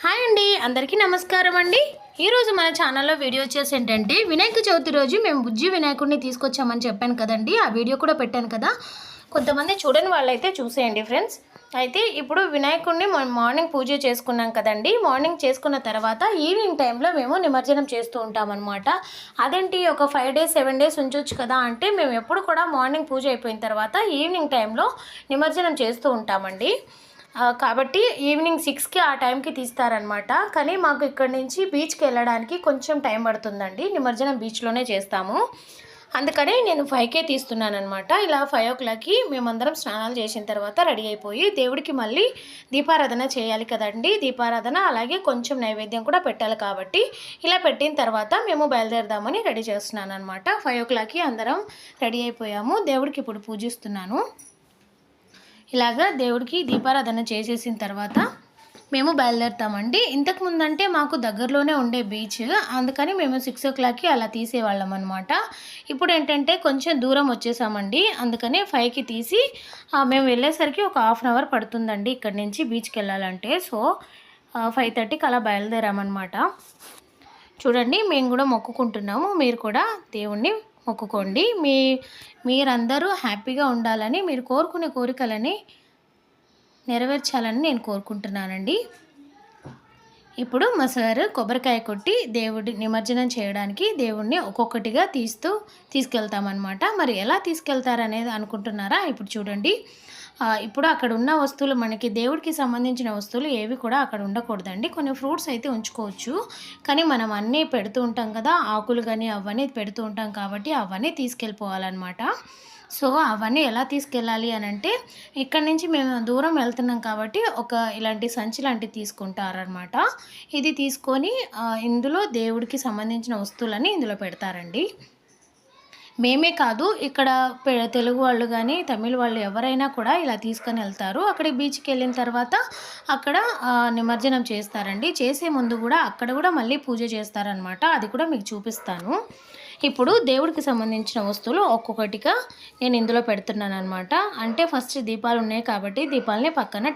Hi అండి, అందరికీ నమస్కారం అండి. ఈరోజు మన ఛానల్లో వీడియో వచ్చేసి ఏంటంటే వినాయక చవితి రోజు మేము బుజ్జి వినాయకుడిని తీసుకొచ్చామని చెప్పాను కదండి. ఆ వీడియో కూడా పెట్టాను కదా. కొంతమంది చూడని వాళ్ళైతే చూసేయండి ఫ్రెండ్స్. అయితే ఇప్పుడు వినాయకుడిని మార్నింగ్ పూజ చేసుకున్నాం కదండి. మార్నింగ్ చేసుకున్న తర్వాత ఈవినింగ్ టైంలో మేము నిమజ్జనం చేస్తూ ఉంటామన్నమాట. అదేంటి ఒక 5 days 7 days ఉంచవచ్చు కదా అంటే, మేము ఎప్పుడు కూడా మార్నింగ్ పూజ అయిపోయిన తర్వాత ఈవినింగ్ టైంలో నిమజ్జనం చేస్తూ ఉంటామండి. కాబట్టి ఈవినింగ్ 6కి ఆ టైంకి తీస్తారనమాట. కానీ మాకు ఇక్కడ నుంచి బీచ్కి వెళ్ళడానికి కొంచెం టైం పడుతుందండి. నిమజ్జనం బీచ్లోనే చేస్తాము. అందుకని నేను 5కే తీస్తున్నాను అనమాట. ఇలా 5 o'clockకి మేమందరం స్నానాలు చేసిన తర్వాత రెడీ అయిపోయి దేవుడికి మళ్ళీ దీపారాధన చేయాలి కదండి. దీపారాధన అలాగే కొంచెం నైవేద్యం కూడా పెట్టాలి కాబట్టి ఇలా పెట్టిన తర్వాత మేము బయలుదేరదామని రెడీ చేస్తున్నాను అనమాట. 5 o'clockకి అందరం రెడీ అయిపోయాము. దేవుడికి ఇప్పుడు పూజిస్తున్నాను. ఇలాగా దేవుడికి దీపారాధన చేసేసిన తర్వాత మేము బయలుదేరుతామండి. ఇంతకుముందు అంటే మాకు దగ్గరలోనే ఉండే బీచ్, అందుకని మేము 6 o'clockకి అలా తీసేవాళ్ళం అనమాట. ఇప్పుడు ఏంటంటే కొంచెం దూరం వచ్చేసామండి. అందుకని 5కి తీసి మేము వెళ్ళేసరికి ఒక 1/2 hour పడుతుందండి ఇక్కడి నుంచి బీచ్కి వెళ్ళాలంటే. సో 5:30కి అలా బయలుదేరామన్నమాట. చూడండి, మేము కూడా మొక్కుకుంటున్నాము. మీరు కూడా దేవుణ్ణి మొక్కుకోండి. మీరందరూ హ్యాపీగా ఉండాలని, మీరు కోరుకునే కోరికలని నెరవేర్చాలని నేను కోరుకుంటున్నానండి. ఇప్పుడు మా సారు కొబ్బరికాయ కొట్టి దేవుడి నిమజ్జనం చేయడానికి దేవుణ్ణి ఒక్కొక్కటిగా తీసుకెళ్తామన్నమాట. మరి ఎలా తీసుకెళ్తారనేది అనుకుంటున్నారా? ఇప్పుడు చూడండి. ఇప్పుడు అక్కడ ఉన్న వస్తువులు, మనకి దేవుడికి సంబంధించిన వస్తువులు ఏవి కూడా అక్కడ ఉండకూడదండి. కొన్ని ఫ్రూట్స్ అయితే ఉంచుకోవచ్చు, కానీ మనం అన్నీ పెడుతూ ఉంటాం కదా, ఆకులు కానీ అవన్నీ పెడుతూ ఉంటాం కాబట్టి అవన్నీ తీసుకెళ్ళిపోవాలన్నమాట. సో అవన్నీ ఎలా తీసుకెళ్ళాలి అని అంటే, ఇక్కడి నుంచి మేము దూరం వెళ్తున్నాం కాబట్టి ఇలాంటి సంచి లాంటివి తీసుకుంటారనమాట. ఇది తీసుకొని ఇందులో దేవుడికి సంబంధించిన వస్తువులని ఇందులో పెడతారండి. మేమే కాదు, ఇక్కడ తెలుగు వాళ్ళు కానీ తమిళ వాళ్ళు ఎవరైనా కూడా ఇలా తీసుకొని వెళ్తారు. అక్కడ బీచ్కి వెళ్ళిన తర్వాత అక్కడ నిమజ్జనం చేస్తారండి. చేసే ముందు కూడా అక్కడ కూడా మళ్ళీ పూజ చేస్తారనమాట. అది కూడా మీకు చూపిస్తాను. ఇప్పుడు దేవుడికి సంబంధించిన వస్తువులు ఒక్కొక్కటిగా నేను ఇందులో పెడుతున్నాను అనమాట. అంటే ఫస్ట్ దీపాలు ఉన్నాయి కాబట్టి దీపాలని పక్కన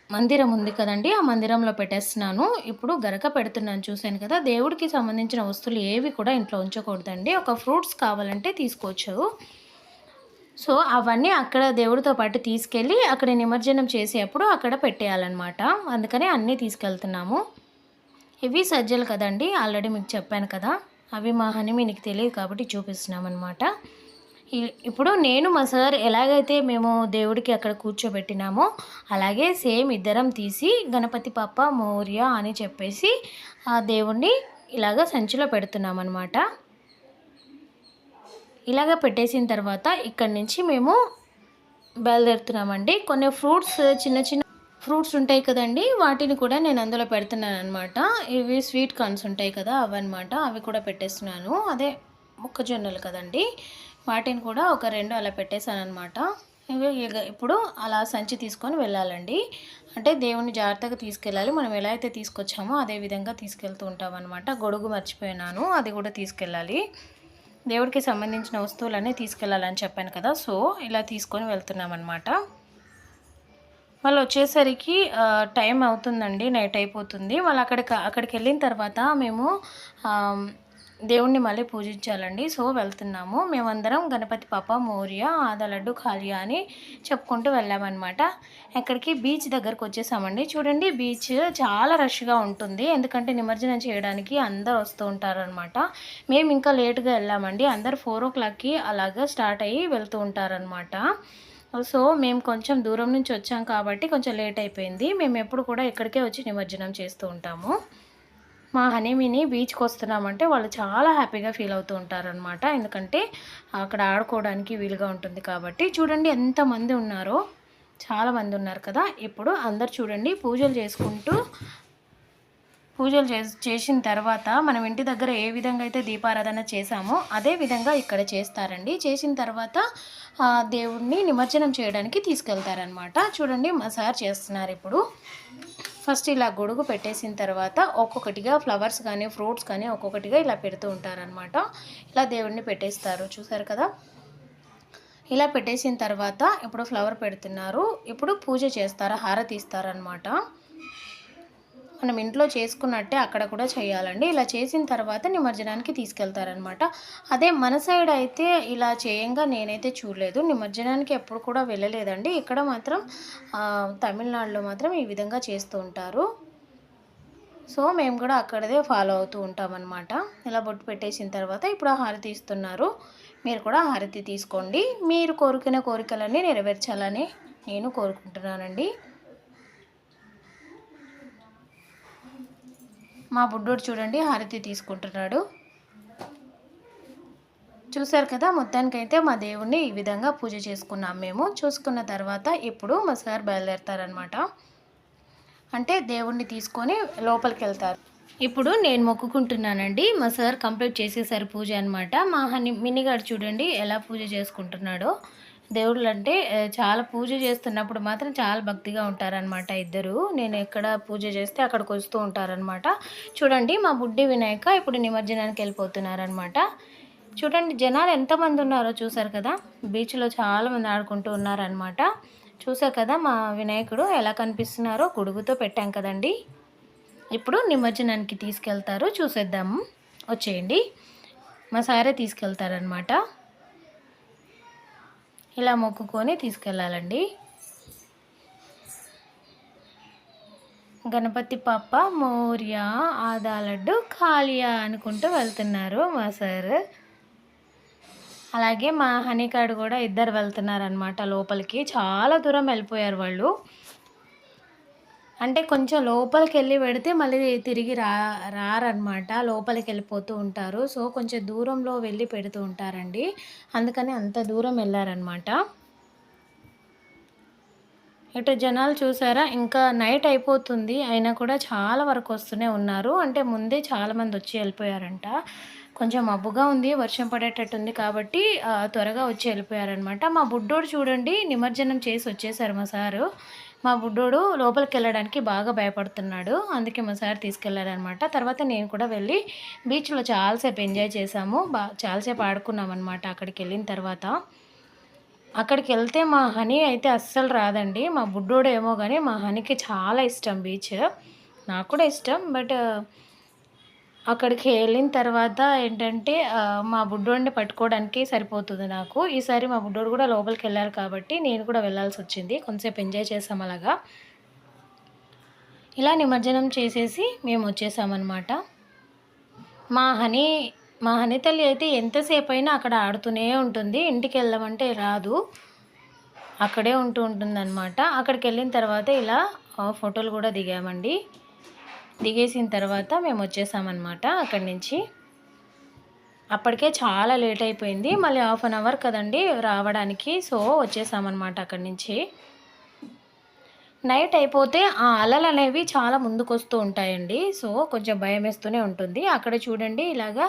మందిరం ఉంది కదండి, ఆ మందిరంలో పెట్టేస్తున్నాను. ఇప్పుడు గరక పెడుతున్నాను, చూశాను కదా. దేవుడికి సంబంధించిన వస్తువులు ఏవి కూడా ఇంట్లో ఉంచకూడదండి. ఒక ఫ్రూట్స్ కావాలంటే తీసుకోవచ్చు. సో అవన్నీ అక్కడ దేవుడితో పాటు తీసుకెళ్ళి అక్కడ నిమజ్జనం చేసేటప్పుడు అక్కడ పెట్టేయాలన్నమాట. అందుకని అన్నీ తీసుకెళ్తున్నాము. ఇవి సజ్జలు కదండి, ఆల్రెడీ మీకు చెప్పాను కదా. అవి మా హనీమీనికి తెలియదు కాబట్టి చూపిస్తున్నాం అనమాట. ఇప్పుడు నేను మా సార్ ఎలాగైతే మేము దేవుడికి అక్కడ కూర్చోబెట్టినామో అలాగే సేమ్ ఇద్దరం తీసి గణపతి పప్ప మోర్య అని చెప్పేసి ఆ దేవుణ్ణి ఇలాగ సంచిలో పెడుతున్నాం అనమాట. ఇలాగ పెట్టేసిన తర్వాత ఇక్కడి నుంచి మేము బయలుదేరుతున్నామండి. కొన్ని ఫ్రూట్స్, చిన్న చిన్న ఫ్రూట్స్ ఉంటాయి కదండి, వాటిని కూడా నేను అందులో పెడుతున్నాను అనమాట. ఇవి స్వీట్ కార్న్స్ ఉంటాయి కదా, అవన్నమాట. అవి కూడా పెట్టేస్తున్నాను. అదే మొక్కజొన్నలు కదండి, వాటిని కూడా ఒక 2 అలా పెట్టేశాను అనమాట. ఇప్పుడు అలా సంచి తీసుకొని వెళ్ళాలండి. అంటే దేవుని జాగ్రత్తగా తీసుకెళ్ళాలి. మనం ఎలా అయితే తీసుకొచ్చామో అదే విధంగా తీసుకెళ్తూ ఉంటాం అనమాట. గొడుగు మర్చిపోయినాను, అది కూడా తీసుకెళ్ళాలి. దేవుడికి సంబంధించిన వస్తువులన్నీ తీసుకెళ్ళాలని చెప్పాను కదా. సో ఇలా తీసుకొని వెళ్తున్నాం అనమాట. వాళ్ళు వచ్చేసరికి టైం అవుతుందండి, నైట్ అయిపోతుంది. వాళ్ళు అక్కడికి వెళ్ళిన తర్వాత మేము దేవుణ్ణి మళ్ళీ పూజించాలండి. సో వెళ్తున్నాము. మేమందరం గణపతి పాప మోర్య ఆదలడ్డు ఖాళియా అని చెప్పుకుంటూ వెళ్ళామన్నమాట. ఎక్కడికి బీచ్ దగ్గరకు వచ్చేసామండి. చూడండి, బీచ్ చాలా రష్గా ఉంటుంది, ఎందుకంటే నిమజ్జనం చేయడానికి అందరు వస్తూ ఉంటారనమాట. మేము ఇంకా లేట్గా వెళ్ళామండి. అందరు 4 o'clockకి అలాగా స్టార్ట్ అయ్యి వెళ్తూ ఉంటారనమాట. సో మేము కొంచెం దూరం నుంచి వచ్చాం కాబట్టి కొంచెం లేట్ అయిపోయింది. మేము ఎప్పుడు కూడా ఇక్కడికే వచ్చి నిమజ్జనం చేస్తూ ఉంటాము. మా హనీమీని బీచ్కి వస్తున్నామంటే వాళ్ళు చాలా హ్యాపీగా ఫీల్ అవుతూ ఉంటారనమాట. ఎందుకంటే అక్కడ ఆడుకోవడానికి వీలుగా ఉంటుంది కాబట్టి. చూడండి ఎంతమంది ఉన్నారో, చాలామంది ఉన్నారు కదా. ఇప్పుడు అందరు చూడండి పూజలు చేసిన తర్వాత మనం ఇంటి దగ్గర ఏ విధంగా అయితే దీపారాధన చేసామో అదే విధంగా ఇక్కడ చేస్తారండి. చేసిన తర్వాత దేవుడిని నిమజ్జనం చేయడానికి తీసుకెళ్తారనమాట. చూడండి మా సార్ చేస్తున్నారు. ఇప్పుడు ఫస్ట్ ఇలా గొడుగు పెట్టేసిన తర్వాత ఒక్కొక్కటిగా ఫ్లవర్స్ కానీ ఫ్రూట్స్ కానీ ఒక్కొక్కటిగా ఇలా పెడుతూ ఉంటారనమాట. ఇలా దేవుడిని పెట్టేస్తారు, చూసారు కదా. ఇలా పెట్టేసిన తర్వాత ఇప్పుడు ఫ్లవర్ పెడుతున్నారు. ఇప్పుడు పూజ చేస్తారు, హారతి ఇస్తారనమాట. మనం ఇంట్లో చేసుకున్నట్టే అక్కడ కూడా చేయాలండి. ఇలా చేసిన తర్వాత నిమజ్జనానికి తీసుకెళ్తారనమాట. అదే మన సైడ్ అయితే ఇలా చేయంగా నేనైతే చూడలేదు. నిమజ్జనానికి ఎప్పుడు కూడా వెళ్ళలేదండి. ఇక్కడ మాత్రం తమిళనాడులో మాత్రం ఈ విధంగా చేస్తూ ఉంటారు. సో మేము కూడా అక్కడదే ఫాలో అవుతూ ఉంటామన్నమాట. ఇలా బొట్టు పెట్టేసిన తర్వాత ఇప్పుడు ఆ హారతి ఇస్తున్నారు. మీరు కూడా హారతి తీసుకోండి. మీరు కోరుకునే కోరికలన్నీ నెరవేర్చాలని నేను కోరుకుంటున్నానండి. మా బుడ్డోడు చూడండి హారతి తీసుకుంటున్నాడు. చూసారు కదా, మొత్తానికైతే మా దేవుణ్ణి ఈ విధంగా పూజ చేసుకున్నాం మేము. చూసుకున్న తర్వాత ఇప్పుడు మా సార్ బయలుదేరుతారనమాట. అంటే దేవుణ్ణి తీసుకొని లోపలికి వెళ్తారు. ఇప్పుడు నేను మొక్కుకుంటున్నానండి. మా సార్ కంప్లీట్ చేసేసారు పూజ అనమాట. మా మినిగాడు చూడండి ఎలా పూజ చేసుకుంటున్నాడో. దేవుళ్ళు అంటే చాలా పూజ చేస్తున్నప్పుడు మాత్రం చాలా భక్తిగా ఉంటారనమాట ఇద్దరు. నేను ఎక్కడ పూజ చేస్తే అక్కడికి వస్తూ ఉంటారనమాట. చూడండి మా బుడ్డి వినాయక ఇప్పుడు నిమజ్జనానికి వెళ్ళిపోతున్నారనమాట. చూడండి జనాలు ఎంతమంది ఉన్నారో చూసారు కదా. బీచ్లో చాలామంది ఆడుకుంటూ ఉన్నారనమాట. చూసారు కదా మా వినాయకుడు ఎలా కనిపిస్తున్నారో. గొడుగుతో పెట్టాం కదండి. ఇప్పుడు నిమజ్జనానికి తీసుకెళ్తారు, చూసేద్దాము. వచ్చేయండి. మా సారే తీసుకెళ్తారనమాట. ఇలా మొక్కుకొని తీసుకెళ్ళాలండి. గణపతి పప్ప మోర్య ఆదాలడ్డు కాళియా అనుకుంటూ వెళ్తున్నారు మా సార్. అలాగే మా హనీకాడు కూడా ఇద్దరు వెళ్తున్నారనమాట లోపలికి. చాలా దూరం వెళ్ళిపోయారు వాళ్ళు. అంటే కొంచెం లోపలికి వెళ్ళి పెడితే మళ్ళీ తిరిగి రారనమాట. లోపలికి వెళ్ళిపోతూ ఉంటారు. సో కొంచెం దూరంలో వెళ్ళి పెడుతూ ఉంటారండి. అందుకని అంత దూరం వెళ్ళారనమాట. ఇటు జనాలు చూసారా, ఇంకా నైట్ అయిపోతుంది అయినా కూడా చాలా వరకు వస్తూనే ఉన్నారు. అంటే ముందే చాలామంది వచ్చి వెళ్ళిపోయారంట. కొంచెం మబ్బుగా ఉంది, వర్షం పడేటట్టుంది కాబట్టి త్వరగా వచ్చి వెళ్ళిపోయారనమాట. మా బుడ్డోడు చూడండి నిమజ్జనం చేసి వచ్చేసారు మా సారు. మా బుడ్డోడు లోపలికి వెళ్ళడానికి బాగా భయపడుతున్నాడు. అందుకే మా సార్ తీసుకెళ్లారనమాట. తర్వాత నేను కూడా వెళ్ళి బీచ్లో చాలాసేపు ఎంజాయ్ చేసాము. చాలాసేపు ఆడుకున్నాం అనమాట. అక్కడికి వెళ్ళిన తర్వాత అక్కడికి వెళ్తే మా హనీ అయితే అస్సలు రాదండి. మా బుడ్డోడు ఏమో కానీ మా హనీకి చాలా ఇష్టం బీచ్. నాకు కూడా ఇష్టం. బట్ అక్కడికి వెళ్ళిన తర్వాత ఏంటంటే మా బుడ్డోడిని పట్టుకోవడానికి సరిపోతుంది నాకు. ఈసారి మా బుడ్డోడు కూడా లోపలికి వెళ్ళారు కాబట్టి నేను కూడా వెళ్ళాల్సి వచ్చింది. కొంతసేపు ఎంజాయ్ చేసాం అలాగా. ఇలా నిమజ్జనం చేసేసి మేము వచ్చేసామన్నమాట. మా హనీ తల్లి అయితే ఎంతసేపు అయినా అక్కడ ఆడుతూనే ఉంటుంది. ఇంటికి వెళ్దామంటే రాదు, అక్కడే ఉంటుందన్నమాట. అక్కడికి వెళ్ళిన తర్వాత ఇలా ఫోటోలు కూడా దిగామండి. దిగేసిన తర్వాత మేము వచ్చేసామన్నమాట అక్కడి నుంచి. అప్పటికే చాలా లేట్ అయిపోయింది. మళ్ళీ 1/2 అవర్ కదండి రావడానికి. సో వచ్చేసామన్నమాట అక్కడి నుంచి. నైట్ అయిపోతే ఆ అలలు అనేవి చాలా ముందుకు వస్తూ ఉంటాయండి. సో కొంచెం భయం వేస్తూనే ఉంటుంది. అక్కడ చూడండి ఇలాగా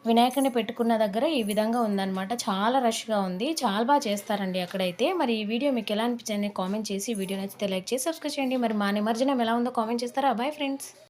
వినాయకుడిని పెట్టుకున్న దగ్గర ఈ విధంగా ఉందన్నమాట. చాలా రష్గా ఉంది. చాలా బాగా చేస్తారండి అక్కడైతే. మరి ఈ వీడియో మీకు ఎలా అనిపించింది కామెంట్ చేసి, వీడియో నచ్చితే లైక్ చేసి సబ్స్క్రైబ్ చేయండి. మరి మా నిమజ్జనం ఎలా ఉందో కామెంట్ చేస్తారా. Bye friends.